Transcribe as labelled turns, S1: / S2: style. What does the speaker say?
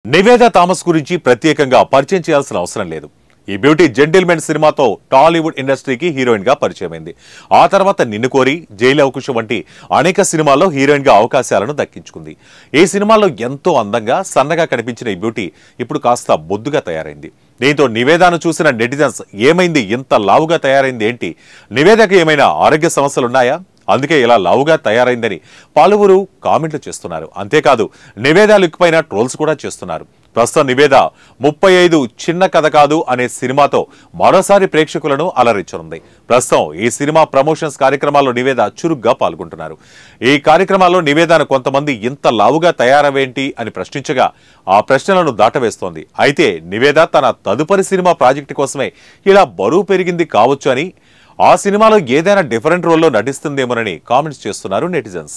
S1: Nivetha Thomas గురించి ప్రత్యేకంగా పరిచయం చేయాల్సిన అవసరం లేదు. ఈ బ్యూటీ జెంటిల్మెన్ సినిమాతో టాలీవుడ్ ఇండస్ట్రీకి హీరోయిన్ గా పరిచయమైంది. ఆ తర్వాత నిన్ను కోరి, జైలు అవకాశం వంటి అనేక సినిమాల్లో హీరోయిన్ గా అవకాశాలను దక్కించుకుంది. ఈ సినిమాల్లో ఎంతో అందంగా, సన్నగా కనిపించిన ఈ బ్యూటీ ఇప్పుడు కాస్త బొద్దుగా తయారైంది. దీంతో నివేదాను చూసిన నెటిజన్స్ ఏమైంది, ఇంత లావుగా తయారైంది ఏంటి, నివేదాకు ఏమైనా ఆరోగ్య సమస్యలున్నాయా, అందుకే ఇలా లావుగా తయారైందని పలువురు కామెంట్లు చేస్తున్నారు. అంతేకాదు నివేదా లుక్ పైన ట్రోల్స్ కూడా చేస్తున్నారు. ప్రస్తుతం నివేదా 35 చిన్న కథ కాదు అనే సినిమాతో మరోసారి ప్రేక్షకులను అలరించనుంది. ప్రస్తుతం ఈ సినిమా ప్రమోషన్స్ కార్యక్రమాల్లో నివేదా చురుగ్గా పాల్గొంటున్నారు. ఈ కార్యక్రమాల్లో నివేదాను కొంతమంది ఇంత లావుగా తయారవేంటి అని ప్రశ్నించగా ఆ ప్రశ్నలను దాటవేస్తోంది. అయితే నివేదా తన తదుపరి సినిమా ప్రాజెక్టు కోసమే ఇలా బరువు పెరిగింది కావచ్చు అని, ఆ సినిమాలో ఏదైనా డిఫరెంట్ రోల్లో నటిస్తుందేమోనని కామెంట్స్ చేస్తున్నారు నెటిజన్స్.